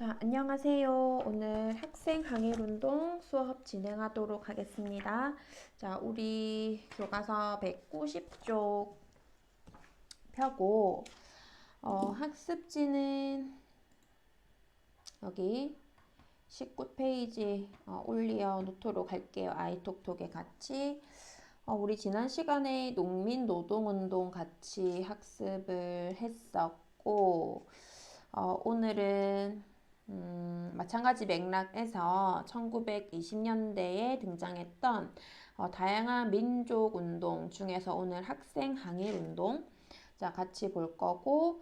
자, 안녕하세요. 오늘 학생 항일운동 수업 진행하도록 하겠습니다. 자, 우리 교과서 190쪽 펴고 학습지는 여기 19페이지 올려 놓도록 할게요. 아이톡톡에 같이. 우리 지난 시간에 농민 노동운동 같이 학습을 했었고 오늘은 마찬가지 맥락에서 1920년대에 등장했던 다양한 민족운동 중에서 오늘 학생 항일운동 자 같이 볼 거고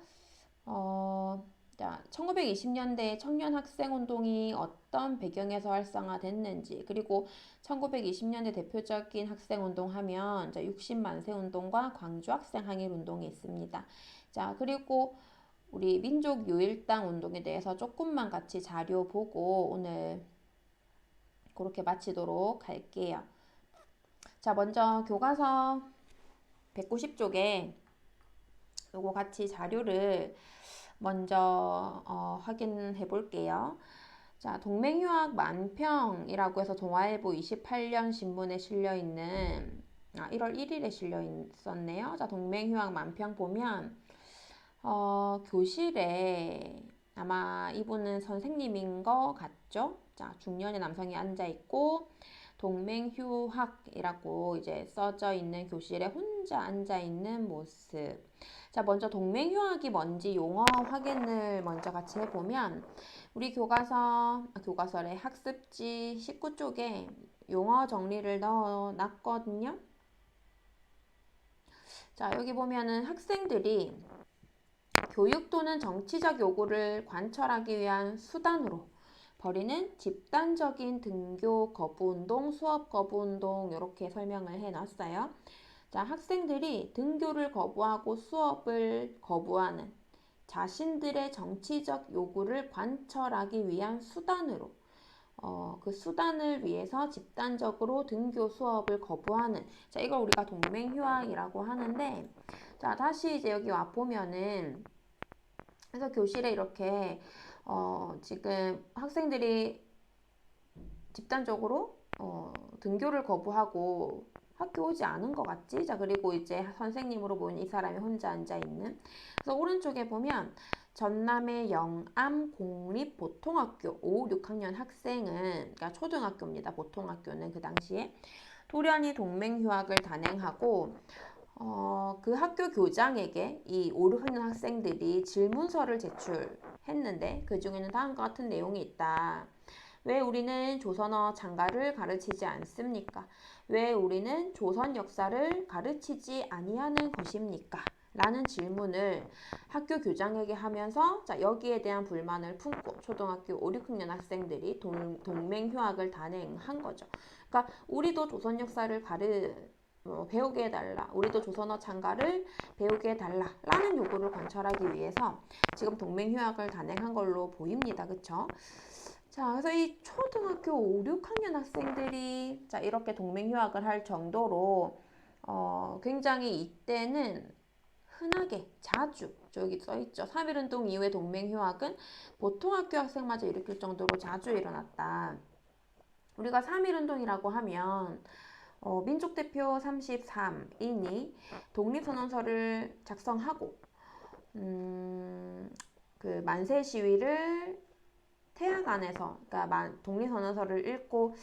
자 1920년대 청년 학생운동이 어떤 배경에서 활성화됐는지 그리고 1920년대 대표적인 학생운동 하면 60만세 운동과 광주 학생 항일운동이 있습니다. 자 그리고 우리 민족 유일당 운동에 대해서 조금만 같이 자료 보고 오늘 그렇게 마치도록 할게요. 자, 먼저 교과서 190쪽에 요거 같이 자료를 먼저 확인해 볼게요. 자, 동맹유학 만평이라고 해서 동아일보 28년 신문에 실려 있는 1월 1일에 실려 있었네요. 자, 동맹유학 만평 보면 교실에 아마 이분은 선생님인 거 같죠? 자, 중년의 남성이 앉아 있고 동맹휴학이라고 이제 써져 있는 교실에 혼자 앉아 있는 모습. 자, 먼저 동맹휴학이 뭔지 용어 확인을 먼저 같이 해보면 우리 교과서에 학습지 19쪽에 용어 정리를 넣어 놨거든요. 자, 여기 보면은 학생들이 교육 또는 정치적 요구를 관철하기 위한 수단으로 벌이는 집단적인 등교 거부운동, 수업 거부운동 이렇게 설명을 해놨어요. 자, 학생들이 등교를 거부하고 수업을 거부하는 자신들의 정치적 요구를 관철하기 위한 수단으로 그 수단을 위해서 집단적으로 등교 수업을 거부하는 자, 이걸 우리가 동맹휴학이라고 하는데 자, 다시 이제 여기 와 보면은 그래서 교실에 이렇게 지금 학생들이 집단적으로 등교를 거부하고 학교 오지 않은 것 같지? 자, 그리고 이제 선생님으로 보인 이 사람이 혼자 앉아 있는. 그래서 오른쪽에 보면 전남의 영암 공립보통학교 5, 6학년 학생은 그러니까 초등학교입니다. 보통학교는 그 당시에 돌연히 동맹휴학을 단행하고 그 학교 교장에게 이 5, 6학년 학생들이 질문서를 제출했는데 그 중에는 다음과 같은 내용이 있다. 왜 우리는 조선어 장가를 가르치지 않습니까? 왜 우리는 조선 역사를 가르치지 아니하는 것입니까? 라는 질문을 학교 교장에게 하면서 자, 여기에 대한 불만을 품고 초등학교 5, 6학년 학생들이 동맹휴학을 단행한 거죠. 그러니까 우리도 조선 역사를 배우게 해달라. 우리도 조선어 장가를 배우게 해달라. 라는 요구를 관철하기 위해서 지금 동맹휴학을 단행한 걸로 보입니다. 그쵸? 자, 그래서 이 초등학교 5, 6학년 학생들이 자, 이렇게 동맹휴학을 할 정도로 굉장히 이때는 흔하게 자주 저기 써있죠. 3.1운동 이후에 동맹휴학은 보통학교 학생마저 일으킬 정도로 자주 일어났다. 우리가 3.1운동이라고 하면 민족대표 33인이 독립선언서를 작성하고 그 만세 시위를 태화관에서 그러니까 독립선언서를 읽고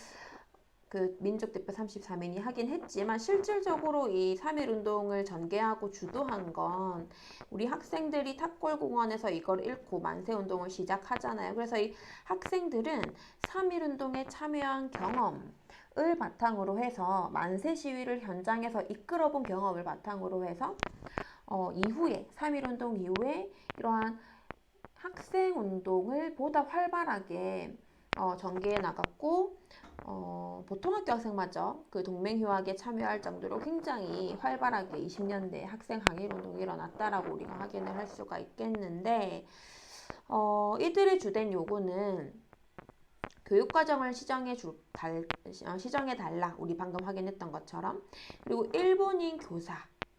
그 민족대표 33인이 하긴 했지만 실질적으로 이 3.1운동을 전개하고 주도한 건 우리 학생들이 탑골공원에서 이걸 읽고 만세운동을 시작하잖아요. 그래서 이 학생들은 3.1운동에 참여한 경험을 바탕으로 해서 만세 시위를 현장에서 이끌어본 경험을 바탕으로 해서 이후에 3.1운동 이후에 이러한 학생운동을 보다 활발하게 전개해 나갔고 보통학교 학생마저 그 동맹휴학에 참여할 정도로 굉장히 활발하게 20년대 학생 항일운동이 일어났다라고 우리가 확인을 할 수가 있겠는데 이들의 주된 요구는 교육과정을 시정해 달라. 우리 방금 확인했던 것처럼. 그리고 일본인 교사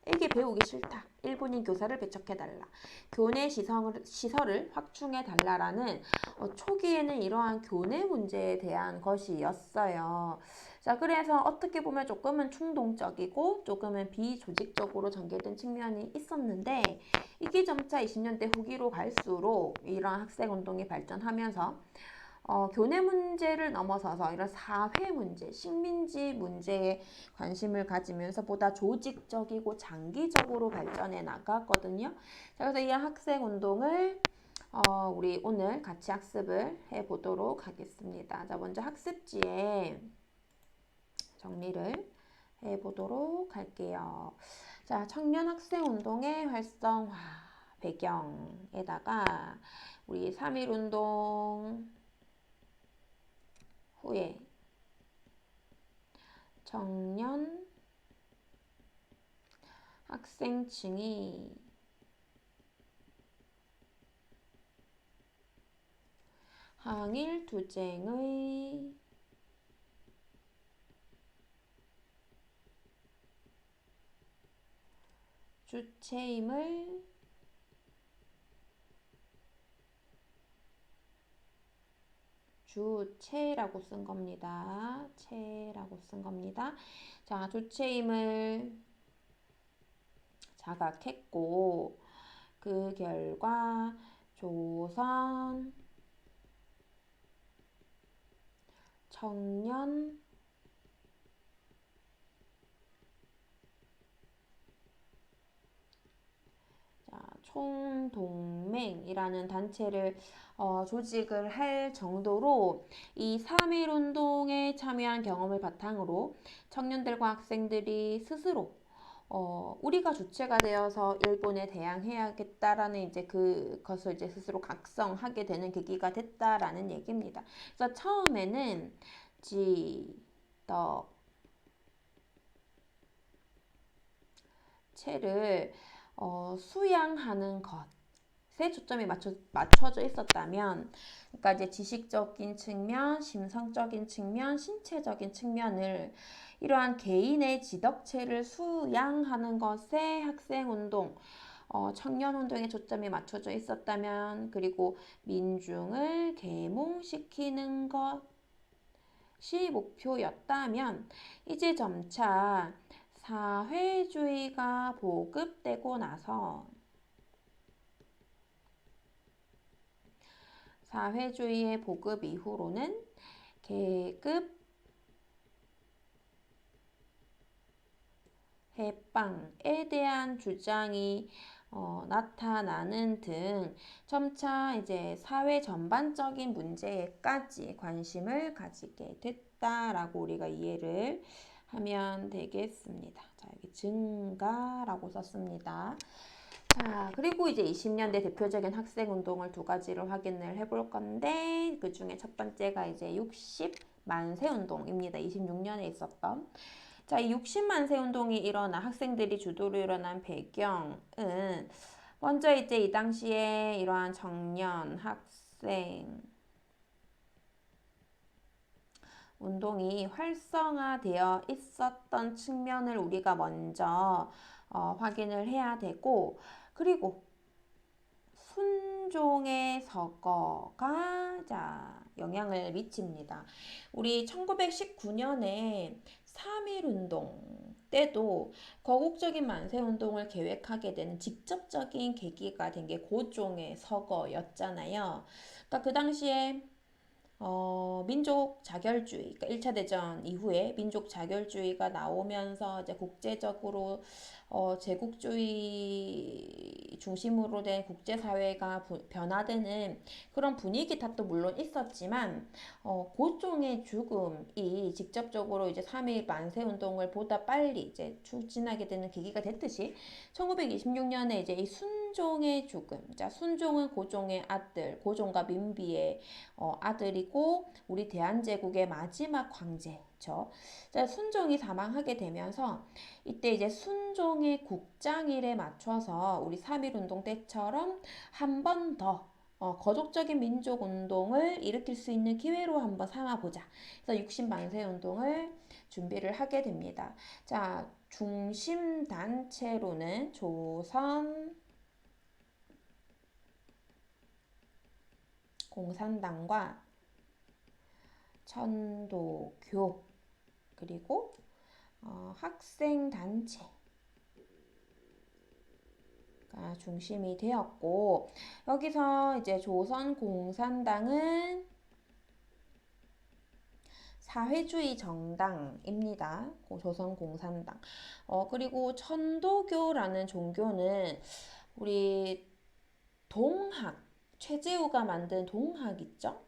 이게 배우기 싫다. 일본인 교사를 배척해달라. 교내 시설을 확충해달라라는 초기에는 이러한 교내 문제에 대한 것이었어요. 자, 그래서 어떻게 보면 조금은 충동적이고 조금은 비조직적으로 전개된 측면이 있었는데 이게 점차 20년대 후기로 갈수록 이러한 학생운동이 발전하면서 교내 문제를 넘어서서 이런 사회 문제, 식민지 문제에 관심을 가지면서 보다 조직적이고 장기적으로 발전해 나갔거든요. 자, 그래서 이 학생 운동을 우리 오늘 같이 학습을 해 보도록 하겠습니다. 자, 먼저 학습지에 정리를 해 보도록 할게요. 자, 청년 학생 운동의 활성화 배경에다가 우리 3.1 운동 후에 청년 학생층이 항일 투쟁의 주체임을 주체라고 쓴 겁니다. 체라고 쓴 겁니다. 자, 주체임을 자각했고 그 결과 조선 청년 총동맹이라는 단체를 조직을 할 정도로 이 3.1 운동에 참여한 경험을 바탕으로 청년들과 학생들이 스스로 우리가 주체가 되어서 일본에 대항해야겠다라는 이제 그것을 이제 스스로 각성하게 되는 계기가 됐다라는 얘기입니다. 그래서 처음에는 지덕 체를 수양하는 것에 초점이 맞춰져 있었다면, 그러니까 이제 지식적인 측면, 심성적인 측면, 신체적인 측면을 이러한 개인의 지덕체를 수양하는 것에 학생운동, 청년운동에 초점이 맞춰져 있었다면, 그리고 민중을 계몽시키는 것이 목표였다면, 이제 점차 사회주의가 보급되고 나서 사회주의의 보급 이후로는 계급 해방에 대한 주장이 나타나는 등 점차 이제 사회 전반적인 문제에까지 관심을 가지게 됐다라고 우리가 이해를 하면 되겠습니다. 자, 여기 증가라고 썼습니다. 자, 그리고 이제 20년대 대표적인 학생운동을 두 가지를 확인을 해볼 건데, 그 중에 첫 번째가 이제 60만세 운동입니다. 26년에 있었던. 자, 이 60만세 운동이 일어나 학생들이 주도로 일어난 배경은 먼저 이제 이 당시에 이러한 청년, 학생, 운동이 활성화되어 있었던 측면을 우리가 먼저 확인을 해야 되고, 그리고 순종의 서거가 영향을 미칩니다. 우리 1919년에 3.1 운동 때도 거국적인 만세운동을 계획하게 되는 직접적인 계기가 된 게 고종의 서거였잖아요. 그러니까 그 당시에 민족 자결주의, 그러니까 1차 대전 이후에 민족 자결주의가 나오면서 이제 국제적으로 제국주의 중심으로 된 국제사회가 변화되는 그런 분위기 탓도 물론 있었지만, 고종의 죽음이 직접적으로 이제 3.1 만세운동을 보다 빨리 이제 추진하게 되는 계기가 됐듯이 1926년에 이제 이 순종의 죽음, 자, 순종은 고종의 아들, 고종과 민비의 아들이고 우리 대한제국의 마지막 황제죠. 자, 순종이 사망하게 되면서 이때 이제 순종의 국장일에 맞춰서 우리 3.1 운동 때처럼 한 번 더 거족적인 민족 운동을 일으킬 수 있는 기회로 한번 삼아보자. 그래서 60만세 운동을 준비를 하게 됩니다. 자, 중심 단체로는 조선 공산당과 천도교 그리고 학생 단체가 중심이 되었고 여기서 이제 조선 공산당은 사회주의 정당입니다. 조선 공산당. 그리고 천도교라는 종교는 우리 동학, 최재우가 만든 동학 있죠?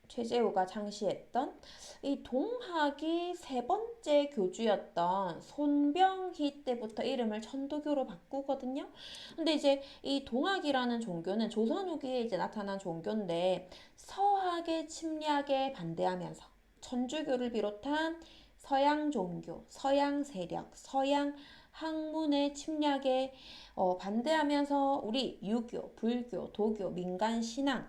최재우가 창시했던 이 동학이 세 번째 교주였던 손병희 때부터 이름을 천도교로 바꾸거든요. 근데 이제 이 동학이라는 종교는 조선 후기에 이제 나타난 종교인데 서학의 침략에 반대하면서 천주교를 비롯한 서양 종교, 서양 세력, 서양 학문의 침략에 반대하면서 우리 유교, 불교, 도교, 민간 신앙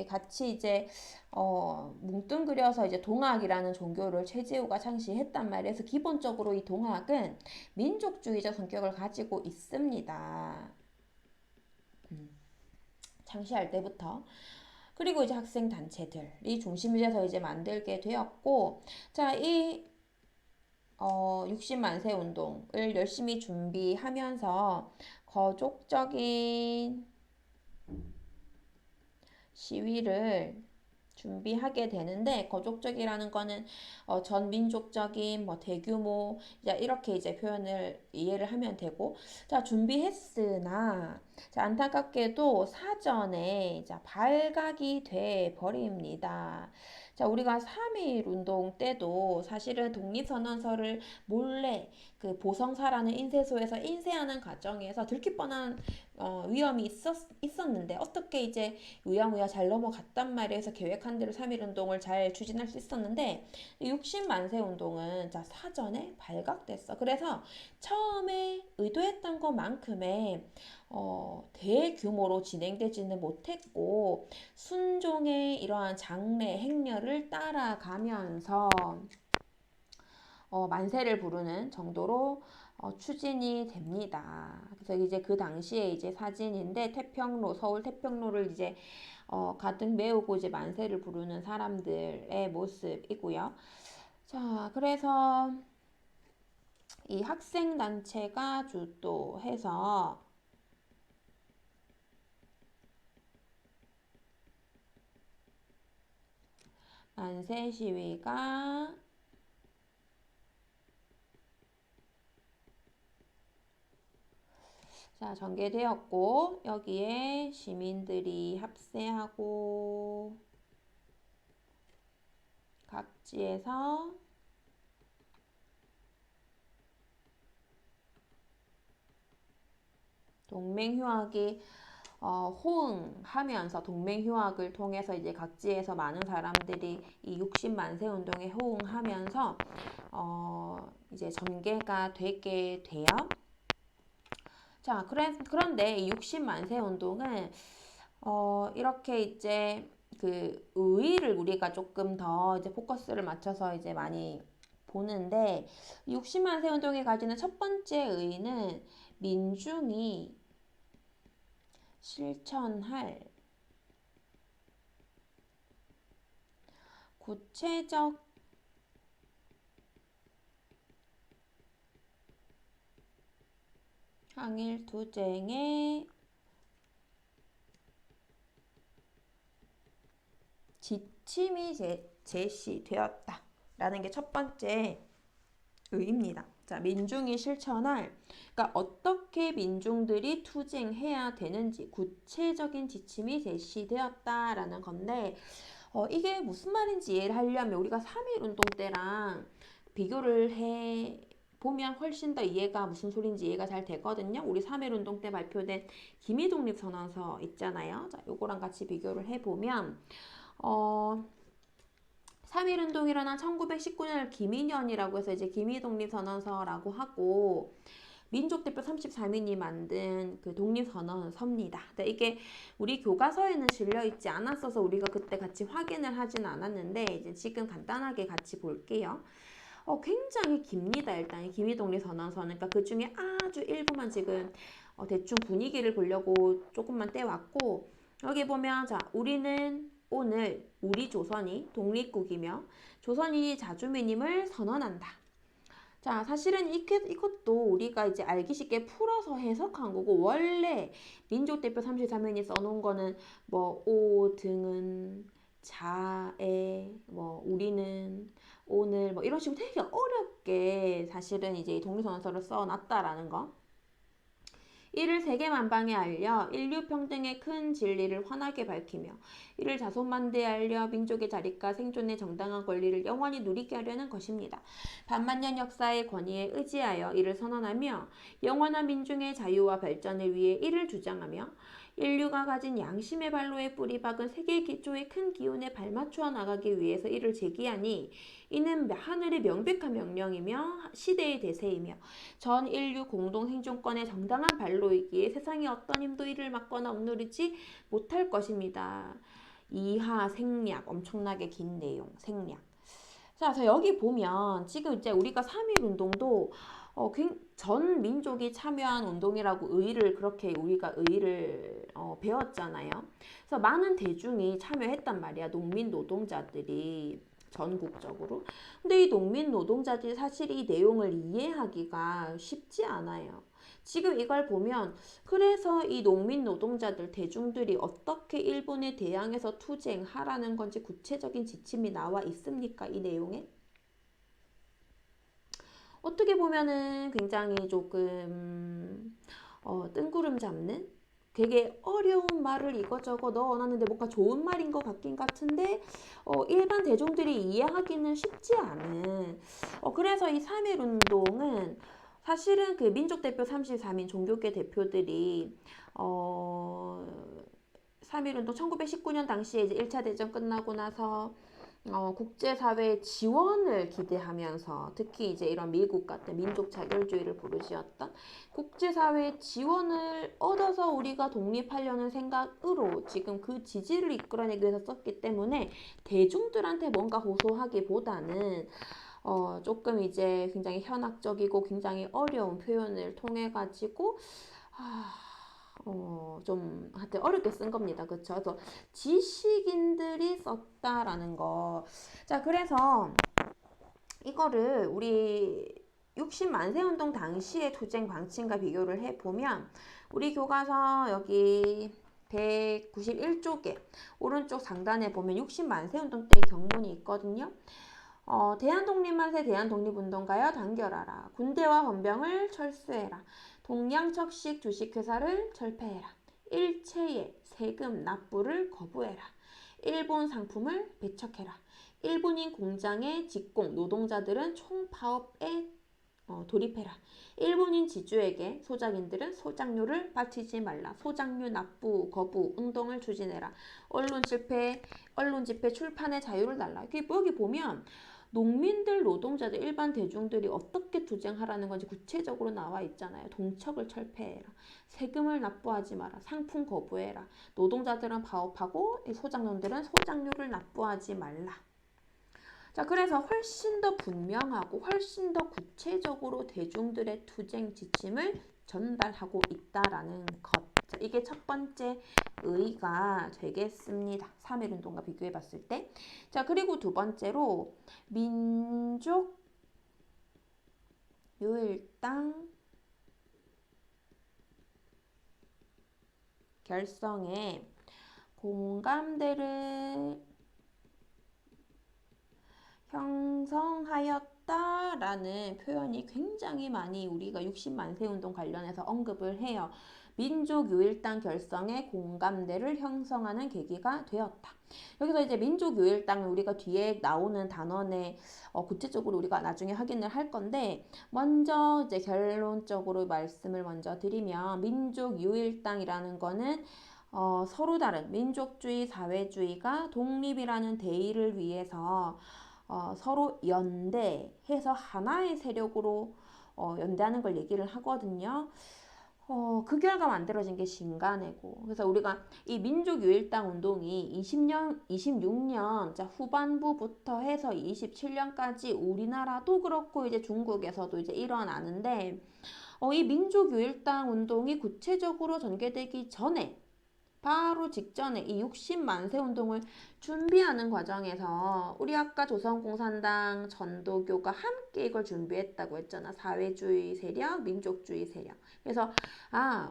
같이 이제 뭉뚱그려서 이제 동학이라는 종교를 최재우가 창시했단 말이에요. 그래서 기본적으로 이 동학은 민족주의적 성격을 가지고 있습니다. 창시할 때부터. 그리고 이제 학생 단체들이 중심이 돼서 이제 만들게 되었고, 자, 이 60만세 운동을 열심히 준비하면서 거족적인 시위를 준비하게 되는데 거족적이라는 거는 전 민족적인 뭐 대규모 이렇게 이제 표현을 이해를 하면 되고 자 준비했으나 자 안타깝게도 사전에 자 발각이 돼 버립니다. 자 우리가 3.1 운동 때도 사실은 독립선언서를 몰래 그 보성사라는 인쇄소에서 인쇄하는 과정에서 들킬 뻔한 위험이 있었는데 어떻게 이제 우야무야 잘 넘어갔단 말이에요. 그래서 계획한 대로 3.1 운동을 잘 추진할 수 있었는데 60만세 운동은 자 사전에 발각됐어. 그래서 처음에 의도했던 것만큼의 대규모로 진행되지는 못했고 순종의 이러한 장례 행렬을 따라가면서 만세를 부르는 정도로 추진이 됩니다. 그래서 이제 그 당시에 이제 사진인데 태평로, 서울 태평로를 이제 가득 메우고 이제 만세를 부르는 사람들의 모습이고요. 자, 그래서 이 학생단체가 주도해서 만세 시위가 자, 전개되었고 여기에 시민들이 합세하고 각지에서 동맹휴학이 호응하면서 동맹휴학을 통해서 이제 각지에서 많은 사람들이 이 60만세 운동에 호응하면서 이제 전개가 되게 돼요. 자, 그런데 이 60만세 운동은 이렇게 이제 그 의의를 우리가 조금 더 이제 포커스를 맞춰서 이제 많이 보는데 60만세 운동이 가지는 첫 번째 의의는 민중이 실천할 구체적 항일투쟁의 지침이 제시되었다 라는 게 첫 번째 의입니다. 자, 민중이 실천할 그러니까 어떻게 민중들이 투쟁해야 되는지 구체적인 지침이 제시되었다라는 건데 이게 무슨 말인지 이해를 하려면 우리가 3.1 운동 때랑 비교를 해 보면 훨씬 더 이해가 무슨 소린지 이해가 잘 되거든요. 우리 3.1 운동 때 발표된 기미독립선언서 있잖아요. 자, 요거랑 같이 비교를 해보면 3.1 운동이 일어난 1919년을 기민년이라고 해서 이제 기미독립선언서라고 하고 민족대표 34민이 만든 그 독립선언서입니다. 이게 우리 교과서에는 실려 있지 않았어서 우리가 그때 같이 확인을 하진 않았는데 이제 지금 간단하게 같이 볼게요. 굉장히 깁니다. 일단 이 기미독립선언서는 그러니까 그 중에 아주 일부만 지금 대충 분위기를 보려고 조금만 떼왔고 여기 보면 자 우리는 오늘 우리 조선이 독립국이며 조선인이 자주민임을 선언한다. 자, 사실은 이것도 우리가 이제 알기 쉽게 풀어서 해석한 거고, 원래 민족대표 33인이 써놓은 거는 뭐, 오, 등은, 자에, 뭐, 우리는, 오늘, 뭐, 이런 식으로 되게 어렵게 사실은 이제 독립선언서를 써놨다라는 거. 이를 세계만방에 알려 인류 평등의 큰 진리를 환하게 밝히며 이를 자손만대에 알려 민족의 자립과 생존의 정당한 권리를 영원히 누리게 하려는 것입니다. 반만년 역사의 권위에 의지하여 이를 선언하며 영원한 민중의 자유와 발전을 위해 이를 주장하며 인류가 가진 양심의 발로에 뿌리 박은 세계 기초의 큰 기운에 발맞추어 나가기 위해서 이를 제기하니 이는 하늘의 명백한 명령이며 시대의 대세이며 전 인류 공동 생존권의 정당한 발로이기에 세상의 어떤 힘도 이를 막거나 억누르지 못할 것입니다. 이하 생략, 엄청나게 긴 내용, 생략. 자, 그래서 여기 보면 지금 이제 우리가 3.1 운동도 전 민족이 참여한 운동이라고 그렇게 우리가 의의를 배웠잖아요. 그래서 많은 대중이 참여했단 말이야. 농민 노동자들이 전국적으로. 근데 이 농민 노동자들이 사실 이 내용을 이해하기가 쉽지 않아요. 지금 이걸 보면 그래서 이 농민 노동자들 대중들이 어떻게 일본에 대항해서 투쟁하라는 건지 구체적인 지침이 나와 있습니까? 이 내용에? 어떻게 보면은 굉장히 조금 뜬구름 잡는 되게 어려운 말을 이거저거 넣어놨는데 뭔가 좋은 말인 것 같긴 같은데 일반 대중들이 이해하기는 쉽지 않은 그래서 이 3.1 운동은 사실은 그 민족대표 33인 종교계 대표들이 3.1 운동 1919년 당시에 이제 1차 대전 끝나고 나서 국제사회의 지원을 기대하면서 특히 이제 이런 미국 같은 민족 자결주의를 부르짖었던 국제사회의 지원을 얻어서 우리가 독립하려는 생각으로 지금 그 지지를 이끌어내기 위해서 썼기 때문에 대중들한테 뭔가 호소하기보다는 조금 이제 굉장히 현학적이고 굉장히 어려운 표현을 통해 가지고 좀 하여튼 어렵게 쓴 겁니다. 그쵸? 그래서 지식인들이 썼다라는 거. 자, 그래서 이거를 우리 60만세 운동 당시의 투쟁 방침과 비교를 해보면 우리 교과서 여기 191쪽에 오른쪽 상단에 보면 60만세 운동 때의 경문이 있거든요. 대한독립만세 대한독립운동가여 단결하라. 군대와 헌병을 철수해라. 동양척식 주식회사를 철폐해라. 일체의 세금 납부를 거부해라. 일본 상품을 배척해라. 일본인 공장의 직공 노동자들은 총파업에 돌입해라. 일본인 지주에게 소작인들은 소작료를 바치지 말라. 소작료 납부 거부 운동을 추진해라. 언론 집회 출판의 자유를 달라. 여기 보면 농민들, 노동자들, 일반 대중들이 어떻게 투쟁하라는 건지 구체적으로 나와 있잖아요. 동척을 철폐해라. 세금을 납부하지 마라. 상품 거부해라. 노동자들은 파업하고 소작농들은 소작료를 납부하지 말라. 자, 그래서 훨씬 더 분명하고 훨씬 더 구체적으로 대중들의 투쟁 지침을 전달하고 있다라는 것. 자, 이게 첫 번째 의의가 되겠습니다. 3.1 운동과 비교해 봤을 때. 자, 그리고 두 번째로 민족 유일당 결성에 공감대를 형성하였다라는 표현이 굉장히 많이 우리가 60만세 운동 관련해서 언급을 해요. 민족유일당 결성에 공감대를 형성하는 계기가 되었다. 여기서 이제 민족유일당은 우리가 뒤에 나오는 단원에 구체적으로 우리가 나중에 확인을 할 건데 먼저 이제 결론적으로 말씀을 먼저 드리면 민족유일당이라는 거는 서로 다른 민족주의, 사회주의가 독립이라는 대의를 위해서 서로 연대해서 하나의 세력으로 연대하는 걸 얘기를 하거든요. 그 결과 만들어진 게 신간회고. 그래서 우리가 이 민족유일당 운동이 26년 후반부부터 해서 27년까지 우리나라도 그렇고 이제 중국에서도 이제 일어나는데, 이 민족유일당 운동이 구체적으로 전개되기 전에 바로 직전에 이 60만세 운동을 준비하는 과정에서 우리 아까 조선공산당, 전도교가 함께 이걸 준비했다고 했잖아. 사회주의 세력, 민족주의 세력. 그래서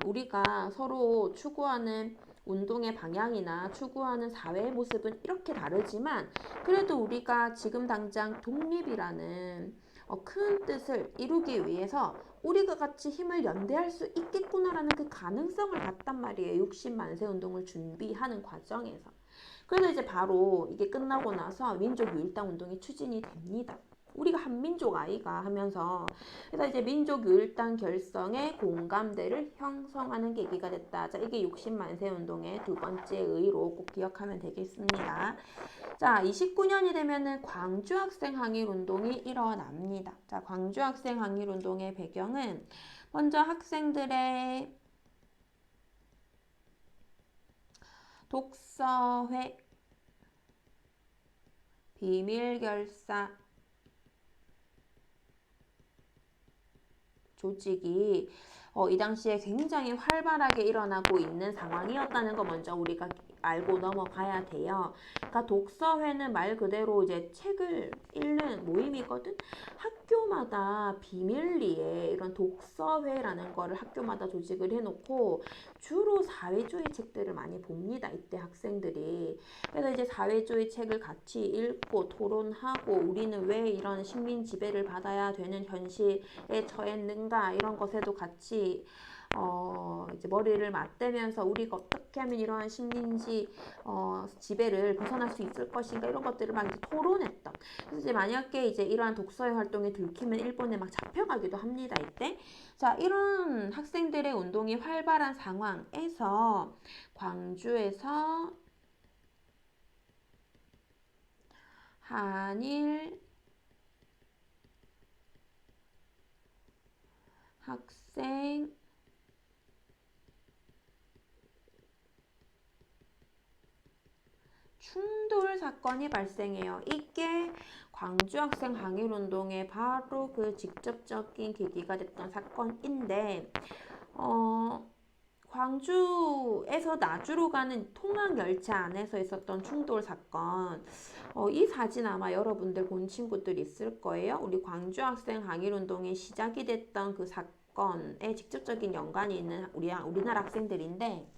우리가 서로 추구하는 운동의 방향이나 추구하는 사회의 모습은 이렇게 다르지만 그래도 우리가 지금 당장 독립이라는 큰 뜻을 이루기 위해서 우리가 같이 힘을 연대할 수 있겠구나라는 그 가능성을 봤단 말이에요. 60만세 운동을 준비하는 과정에서. 그래서 이제 바로 이게 끝나고 나서 민족유일당 운동이 추진이 됩니다. 우리가 한민족 아이가 하면서 그래서 이제 민족유일당 결성의 공감대를 형성하는 계기가 됐다. 자, 이게 60만세 운동의 두 번째 의의로 꼭 기억하면 되겠습니다. 자, 29년이 되면은 광주 학생 항일 운동이 일어납니다. 자, 광주 학생 항일 운동의 배경은 먼저 학생들의 독서회, 비밀결사 조직이 이 당시에 굉장히 활발하게 일어나고 있는 상황이었다는 거 먼저 우리가 알고 넘어가야 돼요. 그러니까 독서회는 말 그대로 이제 책을 읽는 모임이거든. 학교마다 비밀리에 이런 독서회라는 거를 학교마다 조직을 해놓고 주로 사회주의 책들을 많이 봅니다. 이때 학생들이. 그래서 이제 사회주의 책을 같이 읽고 토론하고 우리는 왜 이런 식민 지배를 받아야 되는 현실에 처했는가 이런 것에도 같이 이제 머리를 맞대면서 우리가 어떻게 하면 이러한 식민지 지배를 벗어날 수 있을 것인가 이런 것들을 막 이제 토론했던. 그래서 이제 만약에 이제 이러한 독서의 활동이 들키면 일본에 막 잡혀가기도 합니다. 이때. 자, 이런 학생들의 운동이 활발한 상황에서 광주에서 한일 학생 충돌 사건이 발생해요. 이게 광주 학생 항일 운동의 바로 그 직접적인 계기가 됐던 사건인데 광주에서 나주로 가는 통학 열차 안에서 있었던 충돌 사건. 이 사진 아마 여러분들 본 친구들 있을 거예요. 우리 광주 학생 항일 운동이 시작이 됐던 그 사건에 직접적인 연관이 있는 우리나라 학생들인데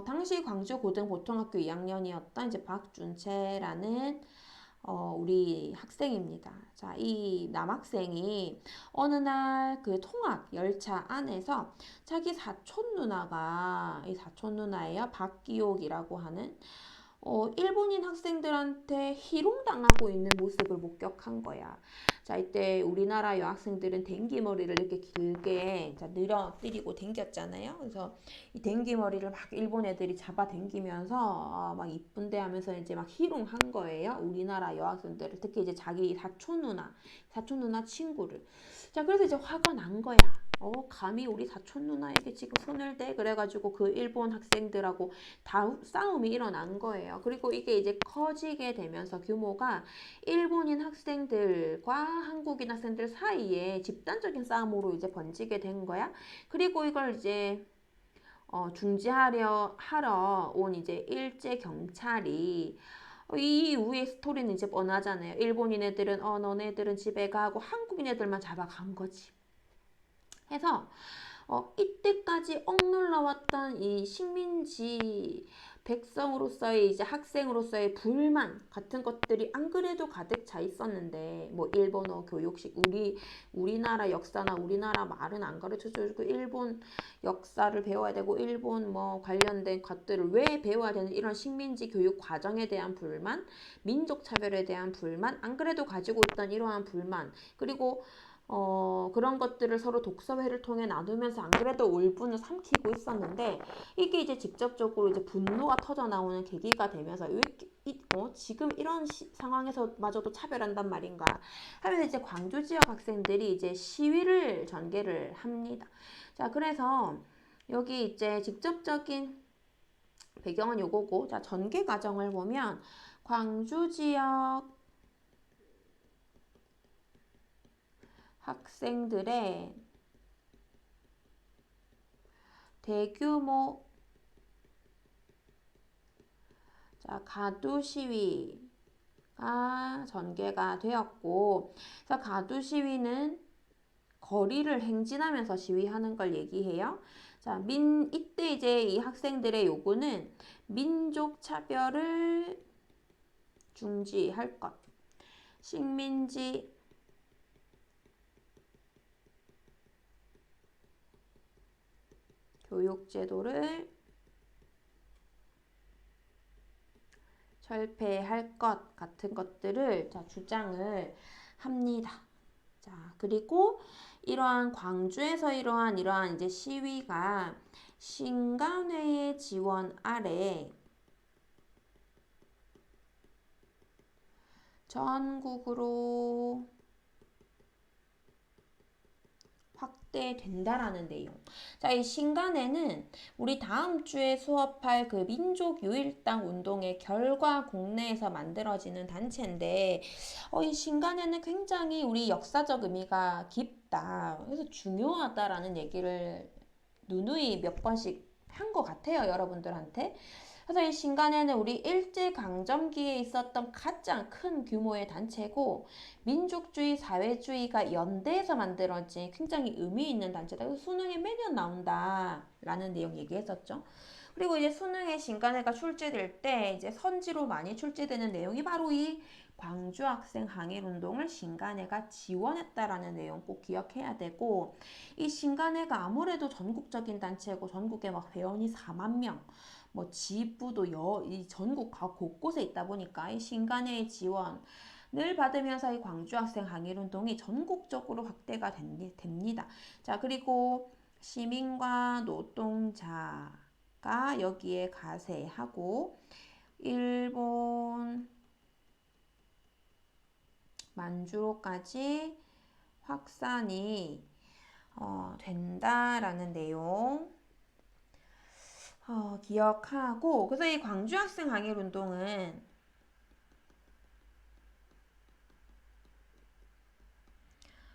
당시 광주 고등보통학교 2학년이었던 이제 박준채라는 우리 학생입니다. 자, 이 남학생이 어느 날 그 통학 열차 안에서 자기 사촌 누나가, 이 사촌 누나예요. 박기옥이라고 하는 일본인 학생들한테 희롱당하고 있는 모습을 목격한 거야. 자, 이때 우리나라 여학생들은 댕기머리를 이렇게 길게 늘어뜨리고 댕겼잖아요. 그래서 이 댕기머리를 막 일본 애들이 잡아 댕기면서 막 이쁜데 하면서 이제 막 희롱한 거예요. 우리나라 여학생들을. 특히 이제 자기 사촌 누나 친구를. 자, 그래서 이제 화가 난 거야. 감히 우리 사촌 누나에게 지금 손을 대? 그래가지고 그 일본 학생들하고 싸움이 일어난 거예요. 그리고 이게 이제 커지게 되면서 규모가 일본인 학생들과 한국인 학생들 사이에 집단적인 싸움으로 이제 번지게 된 거야. 그리고 이걸 이제 하러 온 이제 일제 경찰이 이 이후의 스토리는 이제 뻔하잖아요. 일본인 애들은 너네들은 집에 가고 한국인 애들만 잡아간 거지. 해서 이때까지 억눌러왔던 이 식민지 백성으로서의 이제 학생으로서의 불만 같은 것들이 안 그래도 가득 차 있었는데 뭐 일본어 교육식 우리나라 역사나 우리나라 말은 안 가르쳐주고 일본 역사를 배워야 되고 일본 뭐 관련된 것들을 왜 배워야 되는 이런 식민지 교육 과정에 대한 불만, 민족 차별에 대한 불만, 안 그래도 가지고 있던 이러한 불만, 그리고 그런 것들을 서로 독서회를 통해 나누면서 안 그래도 울분을 삼키고 있었는데 이게 이제 직접적으로 이제 분노가 터져 나오는 계기가 되면서 지금 이런 상황에서 마저도 차별한단 말인가 하면서 이제 광주 지역 학생들이 이제 시위를 전개를 합니다. 자, 그래서 여기 이제 직접적인 배경은 요거고, 자, 전개 과정을 보면 광주 지역 학생들의 대규모 가두 시위가 전개가 되었고, 그래서 가두 시위는 거리를 행진하면서 시위하는 걸 얘기해요. 자, 이때 이제 이 학생들의 요구는 민족 차별을 중지할 것, 식민지 교육제도를 철폐할 것 같은 것들을 주장을 합니다. 자, 그리고 이러한 광주에서 이러한 이제 시위가 신간회의 지원 아래 전국으로 확대된다라는 내용. 자, 이 신간회는 우리 다음 주에 수업할 그 민족유일당 운동의 결과 국내에서 만들어지는 단체인데, 이 신간회는 굉장히 우리 역사적 의미가 깊다. 그래서 중요하다라는 얘기를 누누이 몇 번씩 한 것 같아요, 여러분들한테. 그래서 이 신간회는 우리 일제강점기에 있었던 가장 큰 규모의 단체고, 민족주의, 사회주의가 연대해서 만들어진 굉장히 의미 있는 단체다. 그래서 수능에 매년 나온다라는 내용 얘기했었죠. 그리고 이제 수능에 신간회가 출제될 때 이제 선지로 많이 출제되는 내용이 바로 이 광주 학생 항일운동을 신간회가 지원했다라는 내용 꼭 기억해야 되고, 이 신간회가 아무래도 전국적인 단체고 전국에 막 회원이 4만 명, 뭐 지부도 이 전국 곳곳에 있다 보니까 이 신간회의 지원을 받으면서 이 광주 학생 항일운동이 전국적으로 확대가 됩니다. 자, 그리고 시민과 노동자가 여기에 가세하고 일본 만주로까지 확산이 된다라는 내용 기억하고, 그래서 이 광주 학생 항일 운동은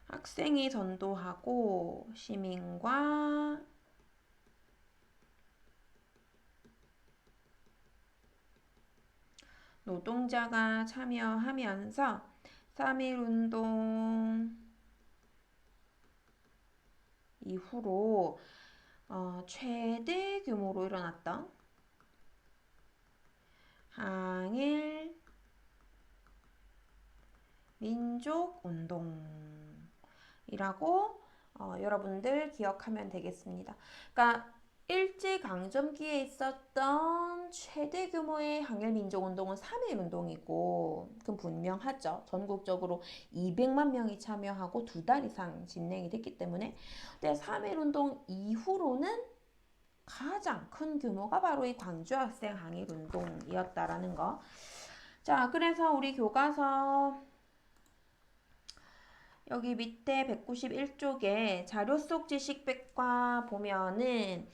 학생이 전도하고 시민과 노동자가 참여하면서 3.1운동 이후로 최대 규모로 일어났던 항일 민족운동이라고 여러분들 기억하면 되겠습니다. 그러니까 일제강점기에 있었던 최대 규모의 항일민족운동은 3.1운동이고 그건 분명하죠. 전국적으로 200만 명이 참여하고 2달 이상 진행이 됐기 때문에. 근데 3.1운동 이후로는 가장 큰 규모가 바로 이 광주 학생 항일운동이었다라는 거. 자, 그래서 우리 교과서 여기 밑에 191쪽에 자료 속 지식백과 보면은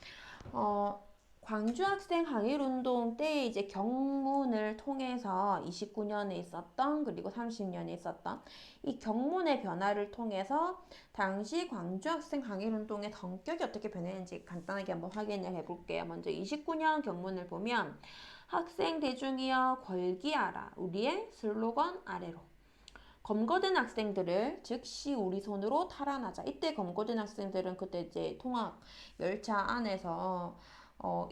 광주 학생 항일운동 때 이제 경문을 통해서 29년에 있었던 그리고 30년에 있었던 이 경문의 변화를 통해서 당시 광주 학생 항일운동의 성격이 어떻게 변했는지 간단하게 한번 확인을 해볼게요. 먼저 29년 경문을 보면 학생 대중이여 걸기하라 우리의 슬로건 아래로 검거된 학생들을 즉시 우리 손으로 탈환하자. 이때 검거된 학생들은 그때 이제 통학 열차 안에서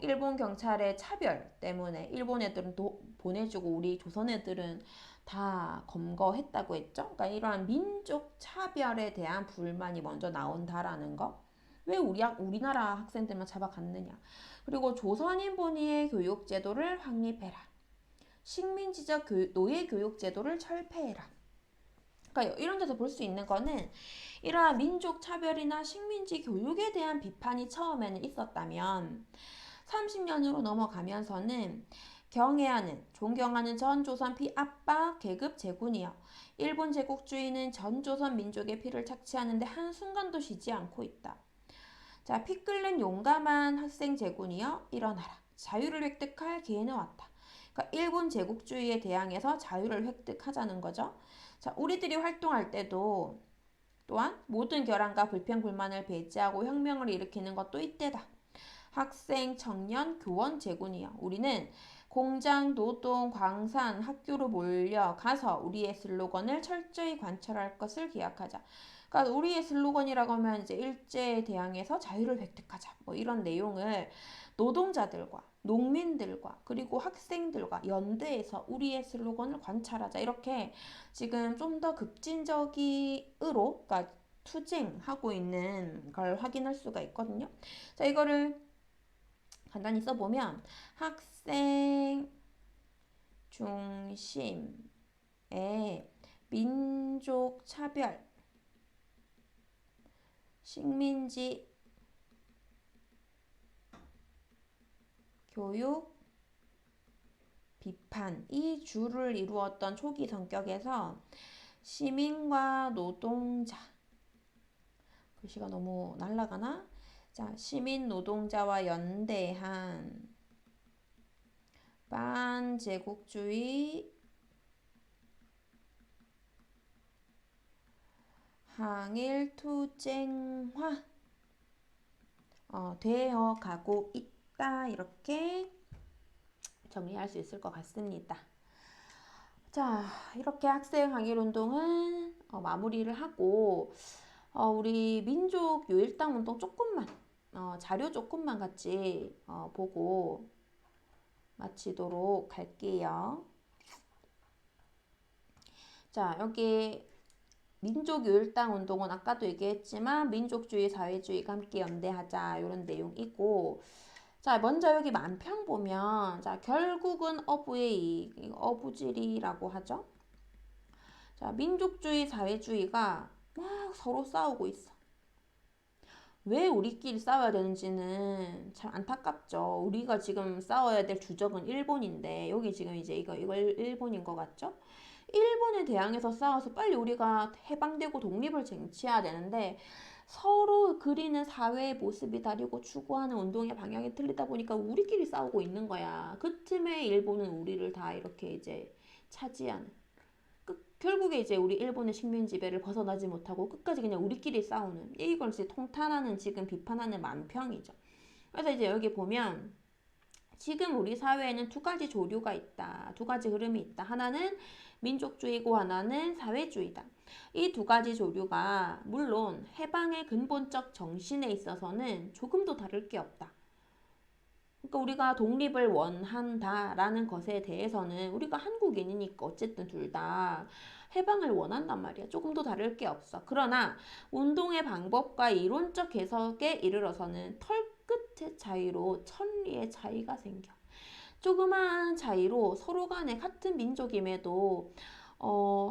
일본 경찰의 차별 때문에 일본 애들은 보내주고 우리 조선 애들은 다 검거했다고 했죠. 그러니까 이러한 민족 차별에 대한 불만이 먼저 나온다라는 거. 왜 우리나라 학생들만 잡아갔느냐. 그리고 조선인 본위의 교육제도를 확립해라. 식민지적 노예교육제도를 철폐해라. 그러니까 이런 데서 볼 수 있는 거는 이러한 민족 차별이나 식민지 교육에 대한 비판이 처음에는 있었다면 30년으로 넘어가면서는 경애하는, 존경하는 전 조선 피아빠 계급 제군이여. 일본 제국주의는 전 조선 민족의 피를 착취하는데 한순간도 쉬지 않고 있다. 자, 피 끓는 용감한 학생 제군이여 일어나라. 자유를 획득할 기회는 왔다. 그러니까 일본 제국주의에 대항해서 자유를 획득하자는 거죠. 자, 우리들이 활동할 때도 또한 모든 결함과 불평, 불만을 배제하고 혁명을 일으키는 것도 이때다. 학생, 청년, 교원, 제군이여. 우리는 공장, 노동, 광산, 학교로 몰려가서 우리의 슬로건을 철저히 관철할 것을 기약하자. 그러니까 우리의 슬로건이라고 하면 이제 일제에 대항해서 자유를 획득하자. 뭐 이런 내용을 노동자들과 농민들과 그리고 학생들과 연대해서 우리의 슬로건을 관찰하자. 이렇게 지금 좀 더 급진적으로 그러니까 투쟁하고 있는 걸 확인할 수가 있거든요. 자, 이거를 간단히 써보면 학생 중심의 민족 차별, 식민지 교육 비판 이 주를 이루었던 초기 성격에서 시민과 노동자 글씨가 너무 날라가나? 자, 시민 노동자와 연대한 반제국주의 항일투쟁화 되어 가고 있다. 이렇게 정리할 수 있을 것 같습니다. 자, 이렇게 학생 항일운동은 마무리를 하고 우리 민족 유일당 운동 조금만 자료 조금만 같이 보고 마치도록 할게요. 자, 여기 민족 유일당 운동은 아까도 얘기했지만 민족주의, 사회주의가 함께 연대하자 이런 내용이고 자, 먼저 여기 만평 보면 자, 결국은 어부의 이익, 어부지리라고 하죠. 자, 민족주의, 사회주의가 막 서로 싸우고 있어. 왜 우리끼리 싸워야 되는지는 참 안타깝죠. 우리가 지금 싸워야 될 주적은 일본인데 여기 지금 이제 이걸 일본인 것 같죠? 일본에 대항해서 싸워서 빨리 우리가 해방되고 독립을 쟁취해야 되는데 서로 그리는 사회의 모습이 다르고 추구하는 운동의 방향이 틀리다 보니까 우리끼리 싸우고 있는 거야. 그 틈에 일본은 우리를 다 이렇게 이제 차지하는. 결국에 이제 우리 일본의 식민 지배를 벗어나지 못하고 끝까지 그냥 우리끼리 싸우는 이걸 이제 통탄하는 지금 비판하는 만평이죠. 그래서 이제 여기 보면 지금 우리 사회에는 두 가지 조류가 있다. 두 가지 흐름이 있다. 하나는 민족주의고 하나는 사회주의다. 이 두 가지 조류가 물론 해방의 근본적 정신에 있어서는 조금도 다를 게 없다. 그러니까 우리가 독립을 원한다라는 것에 대해서는 우리가 한국인이니까 어쨌든 둘 다 해방을 원한단 말이야. 조금도 다를 게 없어. 그러나 운동의 방법과 이론적 해석에 이르러서는 털끝의 차이로 천리의 차이가 생겨. 조그마한 차이로 서로 간에 같은 민족임에도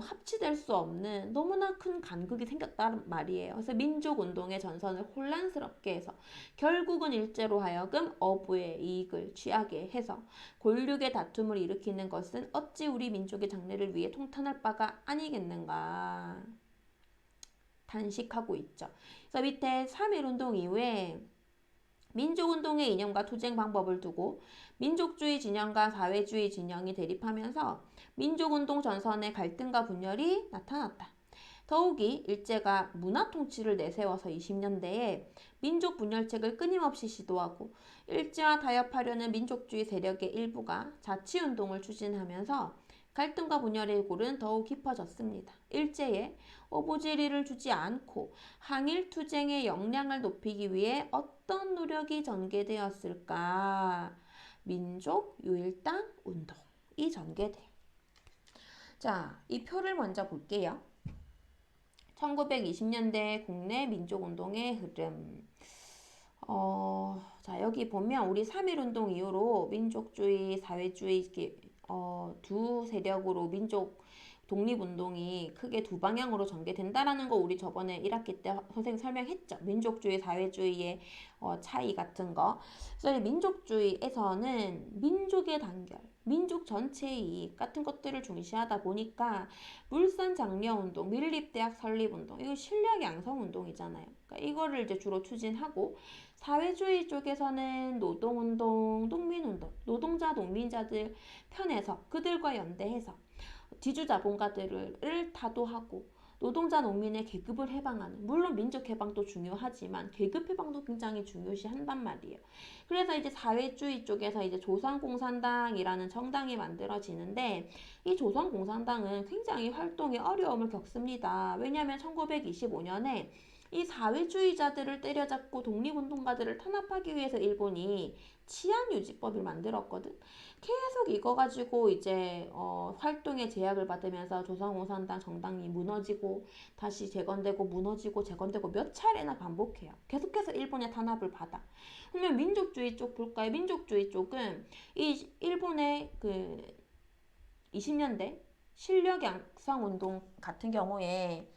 합치될 수 없는 너무나 큰 간극이 생겼다는 말이에요. 그래서 민족운동의 전선을 혼란스럽게 해서 결국은 일제로 하여금 어부의 이익을 취하게 해서 골육의 다툼을 일으키는 것은 어찌 우리 민족의 장래를 위해 통탄할 바가 아니겠는가 단식하고 있죠. 그래서 밑에 3.1운동 이후에 민족운동의 이념과 투쟁 방법을 두고 민족주의 진영과 사회주의 진영이 대립하면서 민족운동 전선의 갈등과 분열이 나타났다. 더욱이 일제가 문화통치를 내세워서 20년대에 민족 분열책을 끊임없이 시도하고 일제와 타협하려는 민족주의 세력의 일부가 자치운동을 추진하면서 갈등과 분열의 골은 더욱 깊어졌습니다. 일제에 어부지리를 주지 않고 항일투쟁의 역량을 높이기 위해 어떤 노력이 전개되었을까? 민족 유일당 운동이 전개돼. 자, 이 표를 먼저 볼게요. 1920년대 국내 민족운동의 흐름. 자, 여기 보면 우리 3.1운동 이후로 민족주의, 사회주의 두 세력으로 민족 독립운동이 크게 두 방향으로 전개된다라는 거 우리 저번에 1학기 때 선생님 설명했죠. 민족주의, 사회주의의 차이 같은 거. 그래서 이 민족주의에서는 민족의 단결, 민족 전체의 이익 같은 것들을 중시하다 보니까 물산 장려운동, 밀립대학 설립운동, 이거 실력 양성운동이잖아요. 그러니까 이거를 이제 주로 추진하고 사회주의 쪽에서는 노동운동, 농민운동, 노동자, 농민자들 편에서 그들과 연대해서 지주자본가들을 타도하고 노동자 농민의 계급을 해방하는, 물론 민족 해방도 중요하지만 계급 해방도 굉장히 중요시한단 말이에요. 그래서 이제 사회주의 쪽에서 이제 조선공산당이라는 정당이 만들어지는데 이 조선공산당은 굉장히 활동에 어려움을 겪습니다. 왜냐하면 1925년에 이 사회주의자들을 때려잡고 독립운동가들을 탄압하기 위해서 일본이 치안유지법을 만들었거든. 계속 이거 가지고 이제 활동에 제약을 받으면서 조선공산당 정당이 무너지고 다시 재건되고 무너지고 재건되고 몇 차례나 반복해요. 계속해서 일본의 탄압을 받아. 그러면 민족주의 쪽 볼까요? 민족주의 쪽은 이 일본의 그 20년대 실력 양성 운동 같은 경우에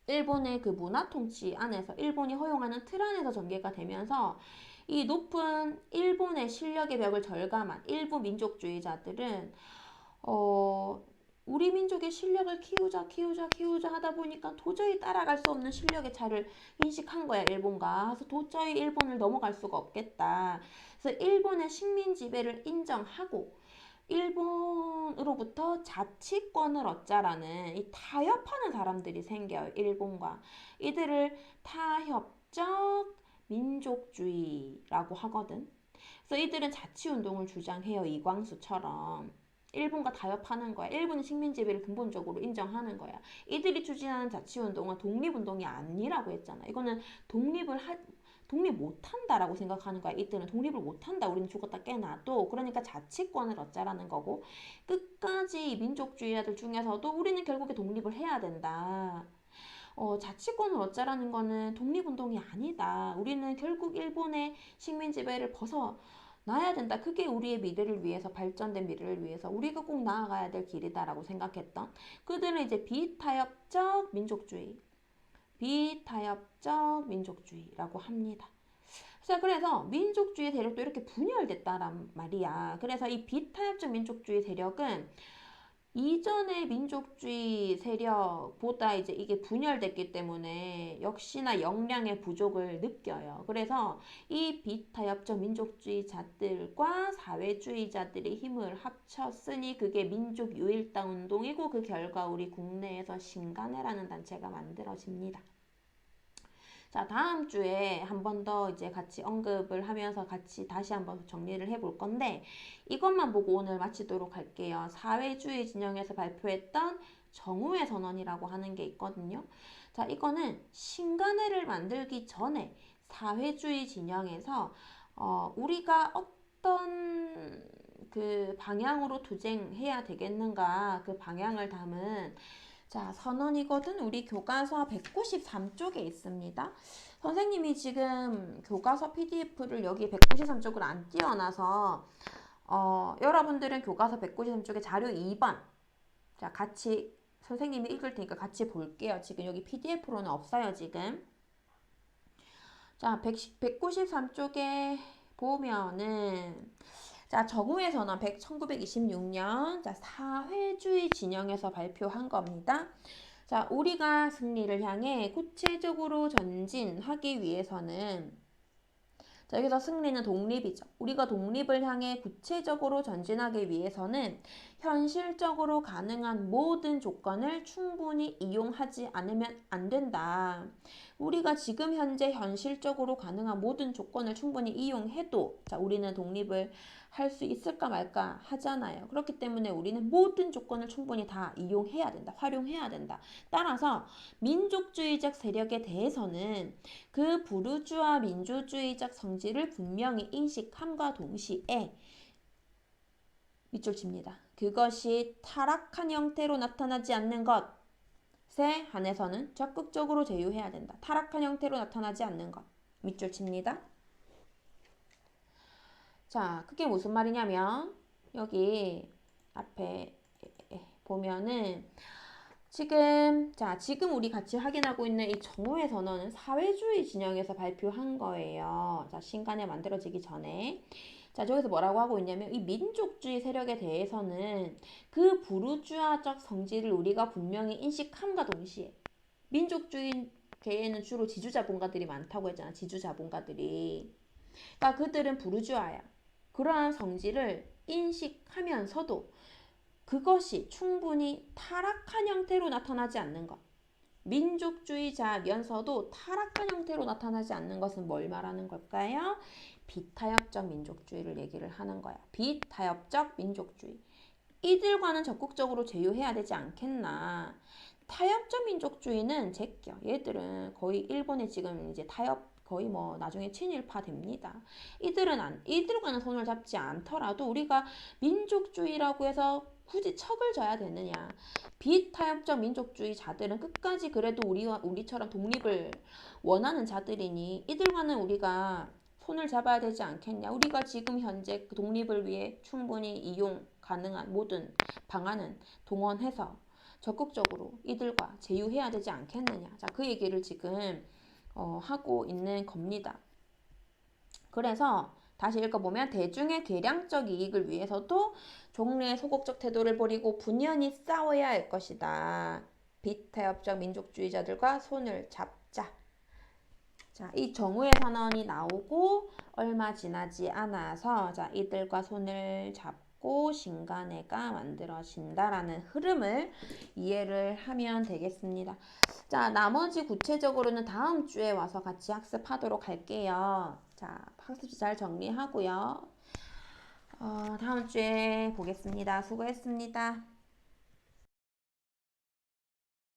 일본의 그 문화 통치 안에서 일본이 허용하는 틀 안에서 전개가 되면서 이 높은 일본의 실력의 벽을 절감한 일부 민족주의자들은 우리 민족의 실력을 키우자 하다 보니까 도저히 따라갈 수 없는 실력의 차를 인식한 거야, 일본과. 그래서 도저히 일본을 넘어갈 수가 없겠다. 그래서 일본의 식민 지배를 인정하고 일본으로부터 자치권을 얻자라는 이 타협하는 사람들이 생겨요. 일본과. 이들을 타협적 민족주의라고 하거든. 그래서 이들은 자치운동을 주장해요. 이광수처럼. 일본과 타협하는 거야. 일본의 식민지배를 근본적으로 인정하는 거야. 이들이 추진하는 자치운동은 독립운동이 아니라고 했잖아. 이거는 독립 못한다라고 생각하는 거야. 이때는 독립을 못한다. 우리는 죽었다 깨나도. 그러니까 자치권을 얻자라는 거고 끝까지 민족주의자들 중에서도 우리는 결국에 독립을 해야 된다. 자치권을 얻자라는 거는 독립운동이 아니다. 우리는 결국 일본의 식민지배를 벗어나야 된다. 그게 우리의 미래를 위해서, 발전된 미래를 위해서 우리가 꼭 나아가야 될 길이다라고 생각했던 그들은 이제 비타협적 민족주의라고 합니다. 자, 그래서 민족주의 세력도 이렇게 분열됐다란 말이야. 그래서 이 비타협적 민족주의 세력은 이전의 민족주의 세력보다 이제 이게 분열됐기 때문에 역시나 역량의 부족을 느껴요. 그래서 이 비타협적 민족주의자들과 사회주의자들의 힘을 합쳤으니 그게 민족유일당 운동이고 그 결과 우리 국내에서 신간회라는 단체가 만들어집니다. 자, 다음 주에 한 번 더 이제 같이 언급을 하면서 같이 다시 한번 정리를 해볼 건데 이것만 보고 오늘 마치도록 할게요. 사회주의 진영에서 발표했던 정우회 선언이라고 하는 게 있거든요. 자, 이거는 신간회를 만들기 전에 사회주의 진영에서 우리가 어떤 그 방향으로 투쟁해야 되겠는가 그 방향을 담은 자, 선언이거든. 우리 교과서 193쪽에 있습니다. 선생님이 지금 교과서 PDF를 여기 193쪽을 안 띄워놔서 여러분들은 교과서 193쪽에 자료 2번 자, 같이 선생님이 읽을 테니까 같이 볼게요. 지금 여기 PDF로는 없어요, 지금. 자, 193쪽에 보면은 자, 정우회 선언 1926년 자, 사회주의 진영에서 발표한 겁니다. 자, 우리가 승리를 향해 구체적으로 전진하기 위해서는 자, 여기서 승리는 독립이죠. 우리가 독립을 향해 구체적으로 전진하기 위해서는 현실적으로 가능한 모든 조건을 충분히 이용하지 않으면 안 된다. 우리가 지금 현재 현실적으로 가능한 모든 조건을 충분히 이용해도 자, 우리는 독립을 할 수 있을까 말까 하잖아요. 그렇기 때문에 우리는 모든 조건을 충분히 다 이용해야 된다. 활용해야 된다. 따라서 민족주의적 세력에 대해서는 그 부르주아 민주주의적 성질을 분명히 인식함과 동시에 밑줄 칩니다. 그것이 타락한 형태로 나타나지 않는 것에 한해서는 적극적으로 제휴해야 된다. 타락한 형태로 나타나지 않는 것. 밑줄 칩니다. 자, 그게 무슨 말이냐면 여기 앞에 보면은 지금 우리 같이 확인하고 있는 이 정오의 선언은 사회주의 진영에서 발표한 거예요. 자, 신간에 만들어지기 전에. 자, 저기서 뭐라고 하고 있냐면 이 민족주의 세력에 대해서는 그 부르주아적 성질을 우리가 분명히 인식함과 동시에 민족주의계에는 주로 지주자본가들이 많다고 했잖아. 지주자본가들이. 그러니까 그들은 부르주아야. 그러한 성질을 인식하면서도 그것이 충분히 타락한 형태로 나타나지 않는 것. 민족주의자면서도 타락한 형태로 나타나지 않는 것은 뭘 말하는 걸까요? 비타협적 민족주의를 얘기를 하는 거야. 비타협적 민족주의. 이들과는 적극적으로 제휴해야 되지 않겠나. 타협적 민족주의는 제껴. 얘들은 거의 일본에 지금 이제 타협 거의 뭐 나중에 친일파 됩니다. 이들과는 손을 잡지 않더라도 우리가 민족주의라고 해서 굳이 척을 져야 되느냐. 비타협적 민족주의자들은 끝까지 그래도 우리처럼 독립을 원하는 자들이니 이들과는 우리가 손을 잡아야 되지 않겠냐. 우리가 지금 현재 그 독립을 위해 충분히 이용 가능한 모든 방안은 동원해서 적극적으로 이들과 제휴해야 되지 않겠느냐. 자, 그 얘기를 지금 하고 있는 겁니다. 그래서 다시 읽어보면 대중의 계량적 이익을 위해서도 종래의 소극적 태도를 버리고 분연히 싸워야 할 것이다. 비타협적 민족주의자들과 손을 잡자. 자, 이 정오의 선언이 나오고 얼마 지나지 않아서 자, 이들과 손을 잡고 신간회가 만들어진다라는 흐름을 이해를 하면 되겠습니다. 자, 나머지 구체적으로는 다음 주에 와서 같이 학습하도록 할게요. 자, 학습지 잘 정리하고요. 다음 주에 보겠습니다. 수고했습니다.